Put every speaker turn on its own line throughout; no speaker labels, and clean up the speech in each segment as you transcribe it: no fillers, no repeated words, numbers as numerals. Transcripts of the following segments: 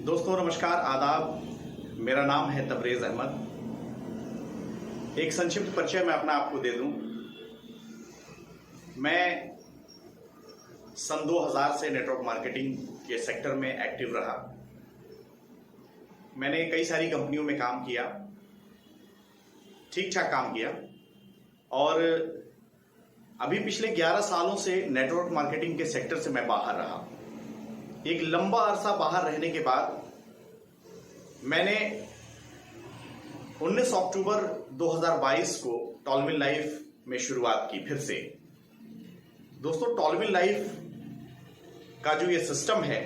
दोस्तों नमस्कार, आदाब। मेरा नाम है तबरेज अहमद। एक संक्षिप्त परिचय मैं अपना आपको दे दूं। मैं सन 2000 से नेटवर्क मार्केटिंग के सेक्टर में एक्टिव रहा। मैंने कई सारी कंपनियों में काम किया, ठीक ठाक काम किया, और अभी पिछले 11 सालों से नेटवर्क मार्केटिंग के सेक्टर से मैं बाहर रहा। एक लंबा अरसा बाहर रहने के बाद मैंने 19 अक्टूबर 2022 को टॉलविन लाइफ में शुरुआत की फिर से। दोस्तों, टॉलविन लाइफ का जो ये सिस्टम है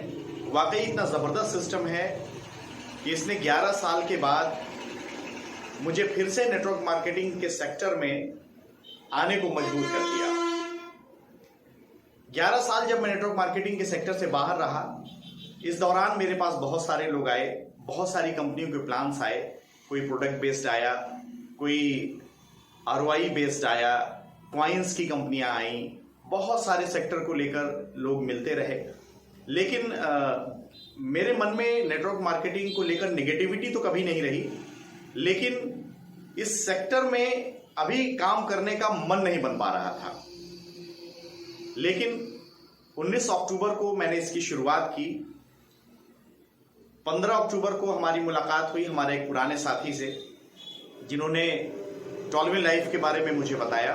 वाकई इतना ज़बरदस्त सिस्टम है कि इसने 11 साल के बाद मुझे फिर से नेटवर्क मार्केटिंग के सेक्टर में आने को मजबूर कर दिया। 11 साल जब मैं नेटवर्क मार्केटिंग के सेक्टर से बाहर रहा, इस दौरान मेरे पास बहुत सारे लोग आए, बहुत सारी कंपनियों के प्लान्स आए। कोई प्रोडक्ट बेस्ड आया, कोई आरओआई बेस्ड आया, कॉइन्स की कंपनियां आई, बहुत सारे सेक्टर को लेकर लोग मिलते रहे। लेकिन मेरे मन में नेटवर्क मार्केटिंग को लेकर नेगेटिविटी तो कभी नहीं रही, लेकिन इस सेक्टर में अभी काम करने का मन नहीं बन पा रहा था। लेकिन 19 अक्टूबर को मैंने इसकी शुरुआत की। 15 अक्टूबर को हमारी मुलाकात हुई हमारे एक पुराने साथी से, जिन्होंने टॉलविन लाइफ के बारे में मुझे बताया।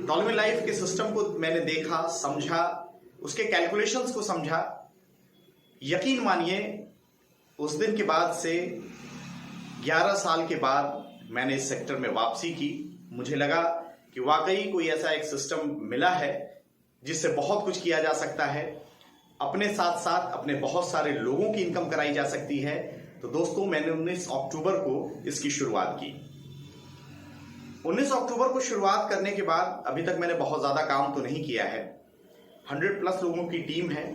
टॉलविन लाइफ के सिस्टम को मैंने देखा, समझा, उसके कैलकुलेशंस को समझा। यकीन मानिए, उस दिन के बाद से 11 साल के बाद मैंने इस सेक्टर में वापसी की। मुझे लगा कि वाकई कोई ऐसा एक सिस्टम मिला है जिससे बहुत कुछ किया जा सकता है, अपने साथ साथ अपने बहुत सारे लोगों की इनकम कराई जा सकती है। तो दोस्तों, मैंने 19 अक्टूबर को इसकी शुरुआत की। 19 अक्टूबर को शुरुआत करने के बाद अभी तक मैंने बहुत ज़्यादा काम तो नहीं किया है। 100+ लोगों की टीम है।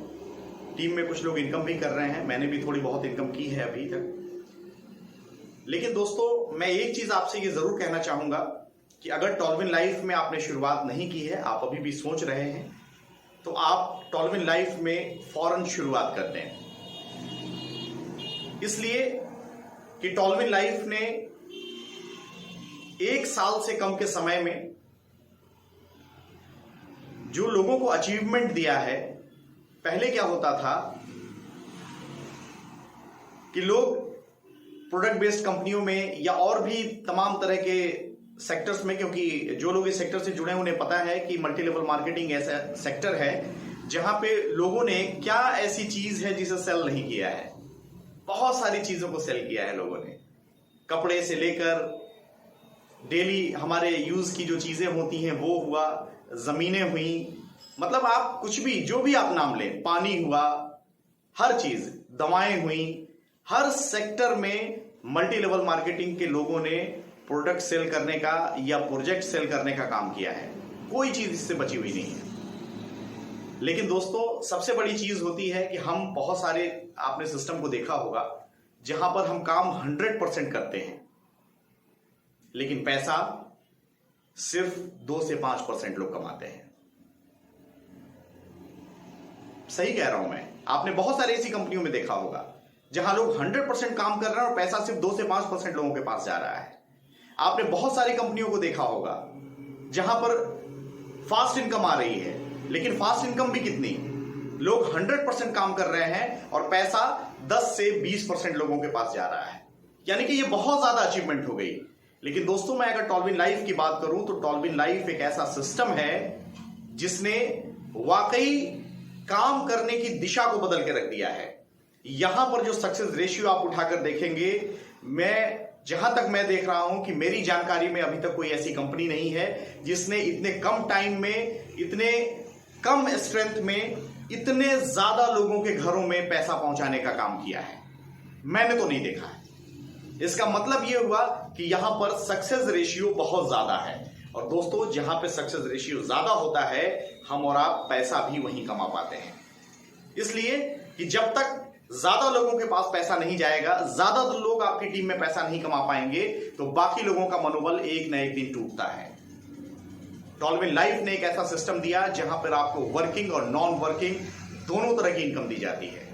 टीम में कुछ लोग इनकम भी कर रहे हैं, मैंने भी थोड़ी बहुत इनकम की है अभी तक। लेकिन दोस्तों, मैं एक चीज़ आपसे ये ज़रूर कहना चाहूँगा कि अगर टॉलविन लाइफ में आपने शुरुआत नहीं की है, आप अभी भी सोच रहे हैं, तो आप टॉलविन लाइफ में फौरन शुरुआत कर दें। इसलिए कि टॉलविन लाइफ ने 1 साल से कम के समय में जो लोगों को अचीवमेंट दिया है। पहले क्या होता था कि लोग प्रोडक्ट बेस्ड कंपनियों में या और भी तमाम तरह के सेक्टर्स में, क्योंकि जो लोग इस सेक्टर से जुड़े हैं उन्हें पता है कि मल्टी लेवल मार्केटिंग ऐसा सेक्टर है जहां पे लोगों ने क्या ऐसी चीज है जिसे सेल नहीं किया है। बहुत सारी चीजों को सेल किया है लोगों ने, कपड़े से लेकर डेली हमारे यूज की जो चीजें होती हैं वो हुआ, जमीनें हुई, मतलब आप कुछ भी, जो भी आप नाम लें, पानी हुआ, हर चीज, दवाएं हुई। हर सेक्टर में मल्टी लेवल मार्केटिंग के लोगों ने प्रोडक्ट सेल करने का या प्रोजेक्ट सेल करने का काम किया है। कोई चीज इससे बची हुई नहीं है। लेकिन दोस्तों, सबसे बड़ी चीज होती है कि हम बहुत सारे, आपने सिस्टम को देखा होगा जहां पर हम काम 100% करते हैं, लेकिन पैसा सिर्फ 2 से 5% लोग कमाते हैं। सही कह रहा हूं मैं। आपने बहुत सारी ऐसी कंपनियों में देखा होगा जहां लोग 100% काम कर रहे हैं और पैसा सिर्फ 2 से 5% लोगों के पास जा रहा है। आपने बहुत सारी कंपनियों को देखा होगा जहां पर फास्ट इनकम आ रही है, लेकिन फास्ट इनकम भी कितनी, लोग 100% काम कर रहे हैं और पैसा 10 से 20% लोगों के पास जा रहा है। यानी कि ये बहुत ज्यादा अचीवमेंट हो गई। लेकिन दोस्तों, मैं अगर टॉलविन लाइफ की बात करूं तो टॉलविन लाइफ एक ऐसा सिस्टम है जिसने वाकई काम करने की दिशा को बदल के रख दिया है। यहां पर जो सक्सेस रेशियो आप उठाकर देखेंगे, जहां तक मैं देख रहा हूं कि मेरी जानकारी में अभी तक कोई ऐसी कंपनी नहीं है जिसने इतने कम टाइम में, इतने कम स्ट्रेंथ में, इतने ज्यादा लोगों के घरों में पैसा पहुंचाने का काम किया है। मैंने तो नहीं देखा है। इसका मतलब यह हुआ कि यहां पर सक्सेस रेशियो बहुत ज्यादा है। और दोस्तों, जहां पे सक्सेस रेशियो ज्यादा होता है, हम और आप पैसा भी वहीं कमा पाते हैं। इसलिए कि जब तक ज्यादा लोगों के पास पैसा नहीं जाएगा, ज्यादा लोग आपकी टीम में पैसा नहीं कमा पाएंगे, तो बाकी लोगों का मनोबल एक न एक दिन टूटता है। टॉलविन लाइफ ने एक ऐसा सिस्टम दिया जहां पर आपको वर्किंग और नॉन वर्किंग दोनों तरह की इनकम दी जाती है।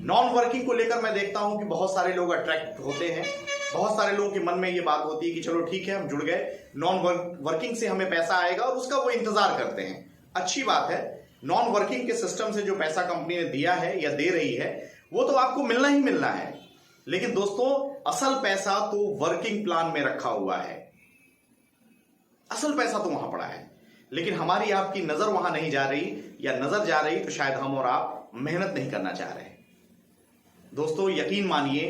नॉन वर्किंग को लेकर मैं देखता हूं कि बहुत सारे लोग अट्रैक्ट होते हैं, बहुत सारे लोगों के मन में ये बात होती है कि चलो ठीक है हम जुड़ गए, नॉन वर्किंग से हमें पैसा आएगा और उसका वो इंतजार करते हैं। अच्छी बात है, नॉन वर्किंग के सिस्टम से जो पैसा कंपनी ने दिया है या दे रही है वो तो आपको मिलना ही मिलना है, लेकिन दोस्तों असल पैसा तो वर्किंग प्लान में रखा हुआ है, असल पैसा तो वहां पड़ा है, लेकिन हमारी आपकी नजर वहां नहीं जा रही, या नजर जा रही तो शायद हम और आप मेहनत नहीं करना चाह रहे। दोस्तों यकीन मानिए,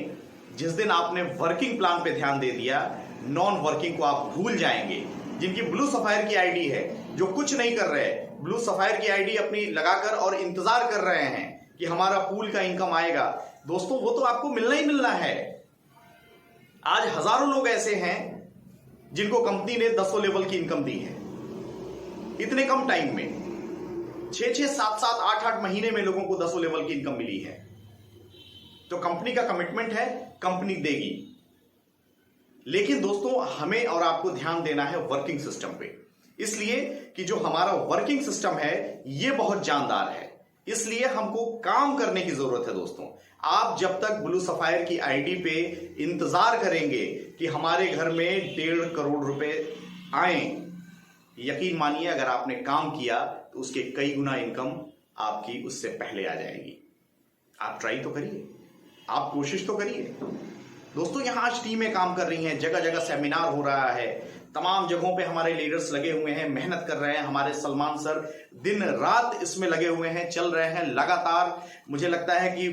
जिस दिन आपने वर्किंग प्लान पे ध्यान दे दिया, नॉन वर्किंग को आप भूल जाएंगे। जिनकी ब्लू सफायर की आईडी है, जो कुछ नहीं कर रहे, ब्लू सफायर की आईडी अपनी लगाकर और इंतजार कर रहे हैं कि हमारा पूल का इनकम आएगा, दोस्तों वो तो आपको मिलना ही मिलना है। आज हजारों लोग ऐसे हैं जिनको कंपनी ने 10 लेवल की इनकम दी है, इतने कम टाइम में 6-6, 7-7, 8-8 महीने में लोगों को 10 लेवल की इनकम मिली है। तो कंपनी का कमिटमेंट है, कंपनी देगी, लेकिन दोस्तों हमें और आपको ध्यान देना है वर्किंग सिस्टम पे, इसलिए कि जो हमारा वर्किंग सिस्टम है ये बहुत जानदार है, इसलिए हमको काम करने की जरूरत है। दोस्तों आप जब तक ब्लू सफायर की आईडी पे इंतजार करेंगे कि हमारे घर में 1.5 करोड़ रुपए आए, यकीन मानिए अगर आपने काम किया तो उसके कई गुना इनकम आपकी उससे पहले आ जाएगी। आप ट्राई तो करिए, आप कोशिश तो करिए। दोस्तों यहां आज टीमें काम कर रही हैं, जगह जगह सेमिनार हो रहा है, तमाम जगहों पे हमारे लीडर्स लगे हुए हैं, मेहनत कर रहे हैं। हमारे सलमान सर दिन रात इसमें लगे हुए हैं, चल रहे हैं लगातार। मुझे लगता है कि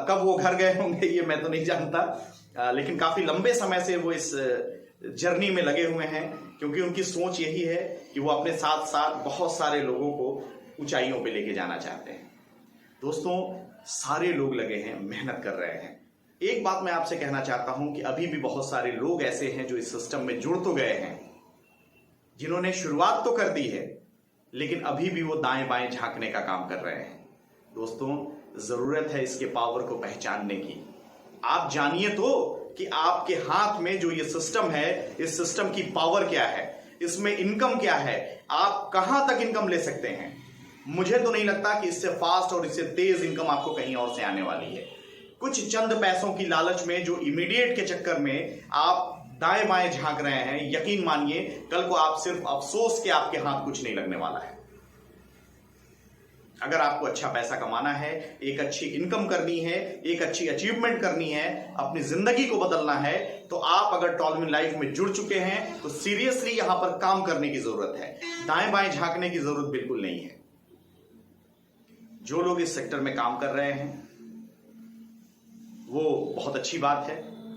कब वो घर गए होंगे ये मैं तो नहीं जानता, लेकिन काफी लंबे समय से वो इस जर्नी में लगे हुए हैं, क्योंकि उनकी सोच यही है कि वो अपने साथ साथ बहुत सारे लोगों को ऊंचाइयों पे लेके जाना चाहते हैं। दोस्तों सारे लोग लगे हैं, मेहनत कर रहे हैं। एक बात मैं आपसे कहना चाहता हूं कि अभी भी बहुत सारे लोग ऐसे हैं जो इस सिस्टम में जुड़ तो गए हैं, जिन्होंने शुरुआत तो कर दी है, लेकिन अभी भी वो दाएं बाएं झांकने का काम कर रहे हैं। दोस्तों जरूरत है इसके पावर को पहचानने की। आप जानिए तो कि आपके हाथ में जो ये सिस्टम है, इस सिस्टम की पावर क्या है, इसमें इनकम क्या है, आप कहां तक इनकम ले सकते हैं। मुझे तो नहीं लगता कि इससे फास्ट और इससे तेज इनकम आपको कहीं और से आने वाली है। कुछ चंद पैसों की लालच में, जो इमीडिएट के चक्कर में आप दाएं बाएं झांक रहे हैं, यकीन मानिए कल को आप सिर्फ अफसोस के आपके हाथ कुछ नहीं लगने वाला है। अगर आपको अच्छा पैसा कमाना है, एक अच्छी इनकम करनी है, एक अच्छी अचीवमेंट करनी है, अपनी जिंदगी को बदलना है, तो आप अगर टॉलमिन लाइफ में जुड़ चुके हैं तो सीरियसली यहां पर काम करने की जरूरत है, दाएं बाएं झांकने की जरूरत बिल्कुल नहीं है। जो लोग इस सेक्टर में काम कर रहे हैं वो बहुत अच्छी बात है,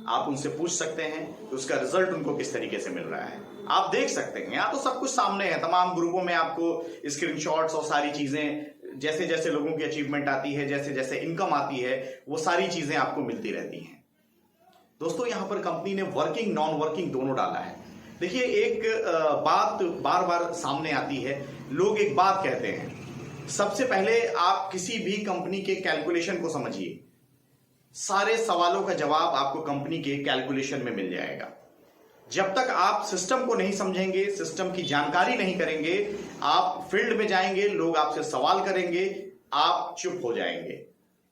आप उनसे पूछ सकते हैं कि उसका रिजल्ट उनको किस तरीके से मिल रहा है। आप देख सकते हैं, यहां तो सब कुछ सामने है, तमाम ग्रुपों में आपको स्क्रीनशॉट्स और सारी चीजें, जैसे जैसे लोगों की अचीवमेंट आती है, जैसे जैसे इनकम आती है, वो सारी चीजें आपको मिलती रहती हैं। दोस्तों यहां पर कंपनी ने वर्किंग नॉन वर्किंग दोनों डाला है। देखिए एक बात बार बार सामने आती है, लोग एक बात कहते हैं, सबसे पहले आप किसी भी कंपनी के कैलकुलेशन को समझिए, सारे सवालों का जवाब आपको कंपनी के कैलकुलेशन में मिल जाएगा। जब तक आप सिस्टम को नहीं समझेंगे, सिस्टम की जानकारी नहीं करेंगे, आप फील्ड में जाएंगे, लोग आपसे सवाल करेंगे, आप चुप हो जाएंगे।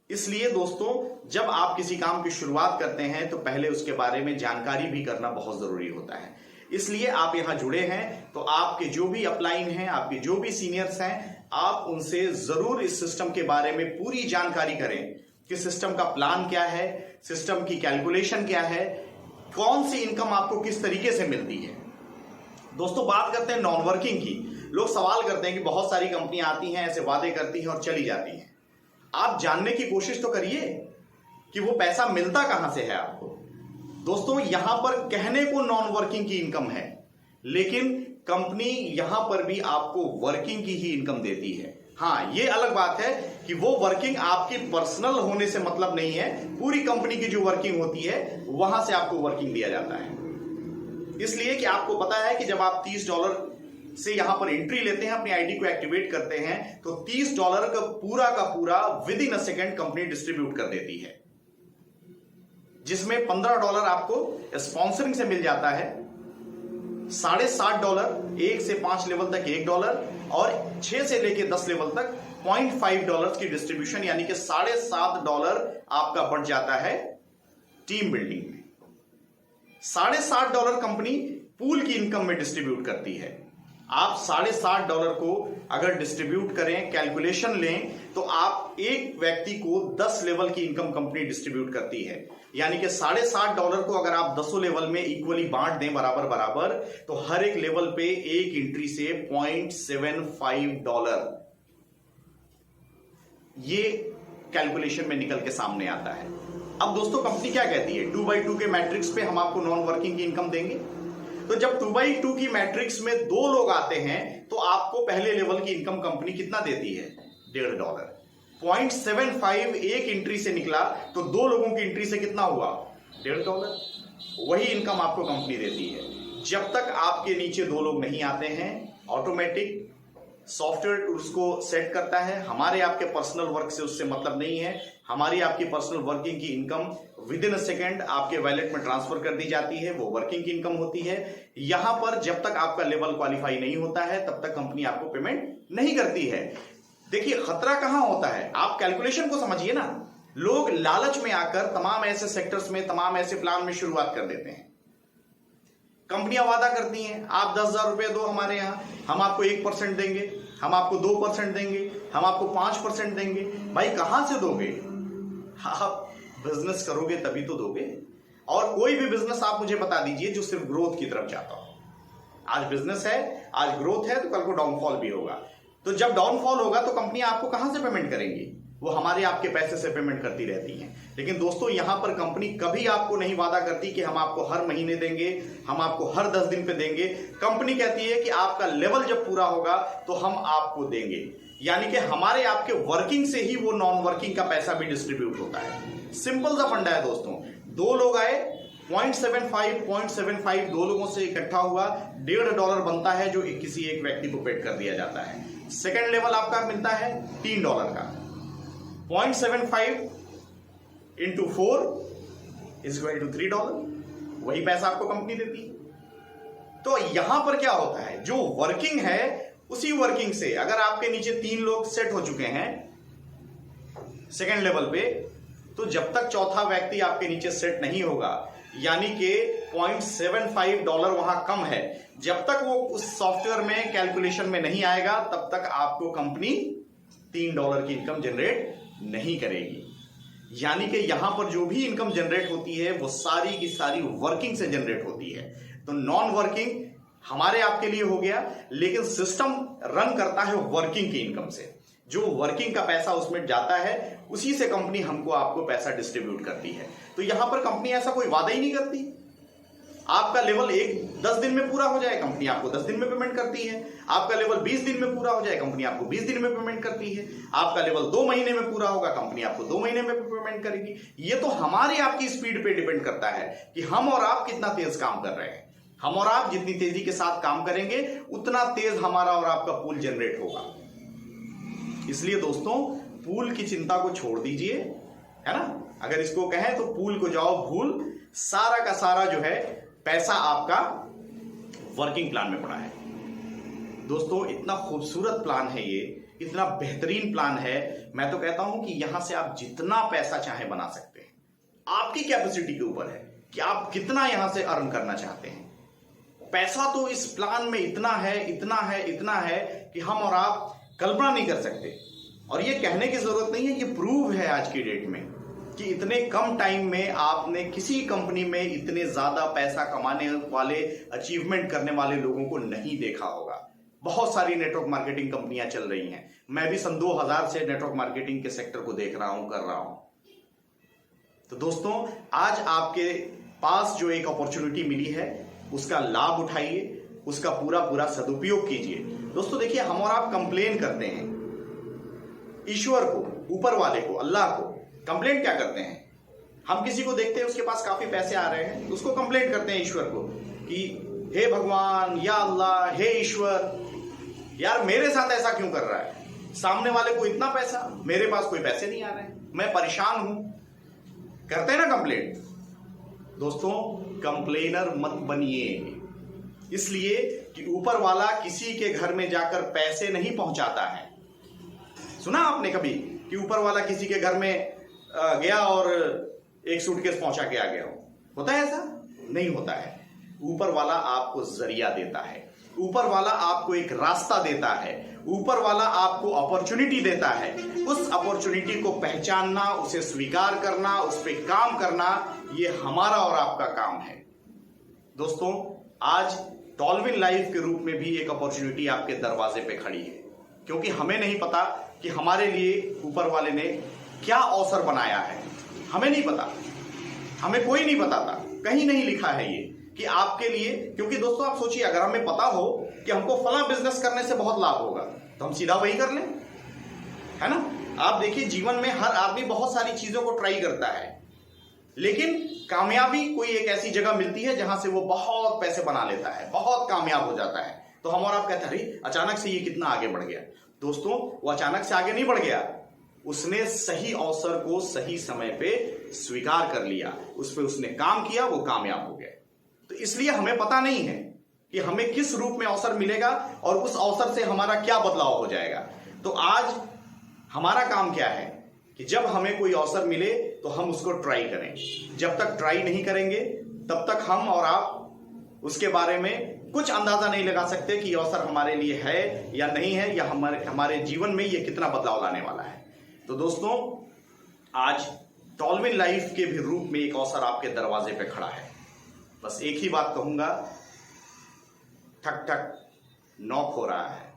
इसलिए दोस्तों जब आप किसी काम की शुरुआत करते हैं तो पहले उसके बारे में जानकारी भी करना बहुत जरूरी होता है। इसलिए आप यहां जुड़े हैं तो आपके जो भी अपलाइन हैं, आपके जो भी सीनियर्स हैं, आप उनसे जरूर इस सिस्टम के बारे में पूरी जानकारी करें कि सिस्टम का प्लान क्या है, सिस्टम की कैलकुलेशन क्या है, कौन सी इनकम आपको किस तरीके से मिलती है। दोस्तों बात करते हैं नॉन वर्किंग की। लोग सवाल करते हैं कि बहुत सारी कंपनियां आती हैं, ऐसे वादे करती हैं और चली जाती हैं। आप जानने की कोशिश तो करिए कि वो पैसा मिलता कहां से है आपको। दोस्तों यहां पर कहने को नॉन वर्किंग की इनकम है, लेकिन कंपनी यहां पर भी आपको वर्किंग की ही इनकम देती है। हाँ, ये अलग बात है कि वो वर्किंग आपकी पर्सनल होने से मतलब नहीं है, पूरी कंपनी की जो वर्किंग होती है वहां से आपको वर्किंग दिया जाता है। इसलिए कि आपको पता है कि जब आप $30 से यहां पर एंट्री लेते हैं, अपनी आईडी को एक्टिवेट करते हैं, तो $30 का पूरा with in a second company distribute कर देती है, जिसमें $15 आपको स्पॉन्सरिंग से मिल जाता है, $60.5 1 से 5 लेवल तक $1 और 6 से लेके 10 लेवल तक $0.5 की डिस्ट्रीब्यूशन, यानी कि $7.5 आपका बढ़ जाता है टीम बिल्डिंग में। $7.5 कंपनी पूल की इनकम में डिस्ट्रीब्यूट करती है। आप $7.5 को अगर डिस्ट्रीब्यूट करें, कैलकुलेशन लें, तो आप एक व्यक्ति को 10 लेवल की इनकम कंपनी डिस्ट्रीब्यूट करती है। यानी कि $7.5 को अगर आप 10 लेवल में इक्वली बांट दें बराबर बराबर, तो हर एक लेवल पे एक एंट्री से $0.75 ये कैलकुलेशन में निकल के सामने आता है। अब दोस्तों कंपनी क्या कहती है, 2x2 के मैट्रिक्स पे हम आपको नॉन वर्किंग की इनकम देंगे। तो जब 2x2 की मैट्रिक्स में 2 लोग आते हैं तो आपको पहले लेवल की इनकम कंपनी कितना देती है, $1.5। 0.75 एक एंट्री से निकला तो 2 लोगों की एंट्री से कितना हुआ, $1.5। वही इनकम आपको कंपनी देती है। जब तक आपके नीचे 2 लोग नहीं आते हैं, ऑटोमेटिक सॉफ्टवेयर उसको सेट करता है। हमारे आपके पर्सनल वर्क से उससे मतलब नहीं है। हमारी आपकी पर्सनल वर्किंग की income with in a second आपके वैलेट में ट्रांसफर कर दी जाती है, वो वर्किंग की इनकम होती है। यहां पर जब तक आपका लेवल क्वालिफाई नहीं होता है तब तक कंपनी आपको पेमेंट नहीं करती है। देखिए खतरा कहां होता है, आप कैलकुलेशन को समझिए ना। लोग लालच में आकर तमाम ऐसे सेक्टर्स में, तमाम ऐसे प्लान में शुरुआत कर देते हैं। कंपनियां वादा करती हैं, आप 10,000 रुपए दो हमारे यहां, हम आपको 1% देंगे, हम आपको 2% देंगे, हम आपको 5% देंगे। भाई कहां से दोगे, आप बिजनेस करोगे तभी तो दोगे। और कोई भी बिजनेस आप मुझे बता दीजिए जो सिर्फ ग्रोथ की तरफ जाता हो। आज बिजनेस है, आज ग्रोथ है, तो कल को डाउनफॉल भी होगा। तो जब डाउनफॉल होगा तो कंपनी आपको कहां से पेमेंट करेंगी, वो हमारे आपके पैसे से पेमेंट करती रहती हैं। लेकिन दोस्तों यहां पर कंपनी कभी आपको नहीं वादा करती कि हम आपको हर महीने देंगे, हम आपको हर 10 दिन पे देंगे। कंपनी कहती है कि आपका लेवल जब पूरा होगा तो हम आपको देंगे। यानी कि हमारे आपके वर्किंग से ही वो नॉन वर्किंग का पैसा भी डिस्ट्रीब्यूट होता है। सिंपल सा फंडा है दोस्तों। 2 लोग आए, 0.75 2 लोगों से इकट्ठा हुआ, $1.5 बनता है जो किसी एक व्यक्ति को पेड कर दिया जाता है। सेकेंड लेवल आपका मिलता है $3 का। 0.75 into 4 is equal to $3। वही पैसा आपको कंपनी देती है। तो यहां पर क्या होता है, जो वर्किंग है उसी वर्किंग से अगर आपके नीचे 3 लोग सेट हो चुके हैं सेकेंड लेवल पे, तो जब तक चौथा व्यक्ति आपके नीचे सेट नहीं होगा, यानी कि $0.75 वहां कम है, जब तक वो उस सॉफ्टवेयर में कैलकुलेशन में नहीं आएगा तब तक आपको कंपनी $3 की इनकम जनरेट नहीं करेगी। यानी कि यहां पर जो भी इनकम जनरेट होती है वो सारी की सारी वर्किंग से जनरेट होती है। तो नॉन वर्किंग हमारे आपके लिए हो गया, लेकिन सिस्टम रन करता है वर्किंग की इनकम से। जो वर्किंग का पैसा उसमें जाता है उसी से कंपनी हमको आपको पैसा डिस्ट्रीब्यूट करती है। तो यहां पर कंपनी ऐसा कोई वादा ही नहीं करती। आपका लेवल 10 दिन में पूरा हो जाए, कंपनी आपको 10 दिन में पेमेंट करती है। आपका लेवल 20 दिन में पूरा हो जाए, कंपनी आपको 20 दिन में पेमेंट करती है। आपका लेवल 2 महीने में पूरा होगा, कंपनी आपको 2 महीने में पेमेंट करेगी। ये तो हमारी आपकी स्पीड पे डिपेंड करता है कि हम और आप कितना तेज काम कर रहे हैं। हम और आप जितनी तेजी के साथ काम करेंगे उतना तेज हमारा और आपका पूल जनरेट होगा। इसलिए दोस्तों पूल की चिंता को छोड़ दीजिए, है ना। अगर इसको कहें तो पूल को जाओ भूल, सारा का सारा जो है पैसा आपका वर्किंग प्लान में पड़ा है। दोस्तों इतना खूबसूरत प्लान है ये, इतना बेहतरीन प्लान है। मैं तो कहता हूं कि यहां से आप जितना पैसा चाहे बना सकते हैं। आपकी कैपेसिटी के ऊपर है कि आप कितना यहां से अर्न करना चाहते हैं। पैसा तो इस प्लान में इतना है, इतना है, इतना है कि हम और आप कल्पना नहीं कर सकते। और ये कहने की जरूरत नहीं है, ये प्रूव है आज की डेट में कि इतने कम टाइम में आपने किसी कंपनी में इतने ज्यादा पैसा कमाने वाले, अचीवमेंट करने वाले लोगों को नहीं देखा होगा। बहुत सारी नेटवर्क मार्केटिंग कंपनियां चल रही हैं। मैं भी सन 2000 से नेटवर्क मार्केटिंग के सेक्टर को देख रहा हूं, कर रहा हूं। तो दोस्तों आज आपके पास जो एक अपॉर्चुनिटी मिली है उसका लाभ उठाइए, उसका पूरा पूरा सदुपयोग कीजिए। दोस्तों देखिए हम और आप कंप्लेन करते हैं ईश्वर को, ऊपर वाले को, अल्लाह को। कंप्लेंट क्या करते हैं, हम किसी को देखते हैं उसके पास काफी पैसे आ रहे हैं, उसको कंप्लेंट करते हैं ईश्वर को कि हे भगवान, या अल्लाह, हे ईश्वर, यार मेरे साथ ऐसा क्यों कर रहा है। सामने वाले को इतना पैसा, मेरे पास कोई पैसे नहीं आ रहे हैं, मैं परेशान हूं। करते हैं ना कंप्लेंट। दोस्तों कंप्लेनर मत बनिए, इसलिए कि ऊपर वाला किसी के घर में जाकर पैसे नहीं पहुंचाता है, सुना आपने कभी कि ऊपर वाला किसी के घर में गया और एक सूटकेस पहुंचा के आ गया हो? होता है ऐसा? नहीं होता है। ऊपर वाला आपको जरिया देता है, ऊपर वाला आपको एक रास्ता देता है, ऊपर वाला आपको अपॉर्चुनिटी देता है। उस अपॉर्चुनिटी को पहचानना, उसे स्वीकार करना, उस पर काम करना, ये हमारा और आपका काम है। दोस्तों, आज टॉलविन लाइफ के रूप में भी एक अपॉर्चुनिटी आपके दरवाजे पे खड़ी है, क्योंकि हमें नहीं पता कि हमारे लिए ऊपर वाले ने क्या अवसर बनाया है। हमें नहीं पता, हमें कोई नहीं बताता, कहीं नहीं लिखा है ये कि आपके लिए। क्योंकि दोस्तों आप सोचिए, अगर हमें पता हो कि हमको फला बिजनेस करने से बहुत लाभ होगा तो हम सीधा वही कर लें, है ना। आप देखिए, जीवन में हर आदमी बहुत सारी चीजों को ट्राई करता है, लेकिन कामयाबी कोई एक ऐसी जगह मिलती है जहां से वो बहुत पैसे बना लेता है, बहुत कामयाब हो जाता है। तो हम और आप कहते हैं अरे अचानक से ये कितना आगे बढ़ गया। दोस्तों, वो अचानक से आगे नहीं बढ़ गया, उसने सही अवसर को सही समय पे स्वीकार कर लिया, उस पर उसने काम किया, वो कामयाब हो गया। तो इसलिए हमें पता नहीं है कि हमें किस रूप में अवसर मिलेगा और उस अवसर से हमारा क्या बदलाव हो जाएगा। तो आज हमारा काम क्या है कि जब हमें कोई अवसर मिले तो हम उसको ट्राई करें। जब तक ट्राई नहीं करेंगे तब तक हम और आप उसके बारे में कुछ अंदाजा नहीं लगा सकते कि अवसर हमारे लिए है या नहीं है, या हमारे जीवन में ये कितना बदलाव लाने वाला है। तो दोस्तों, आज टॉलविन लाइफ के भी रूप में एक अवसर आपके दरवाजे पे खड़ा है। बस एक ही बात कहूंगा, ठक ठक नॉक हो रहा है,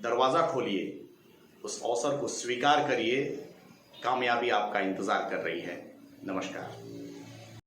दरवाजा खोलिए, उस अवसर को स्वीकार करिए, कामयाबी आपका इंतजार कर रही है। नमस्कार।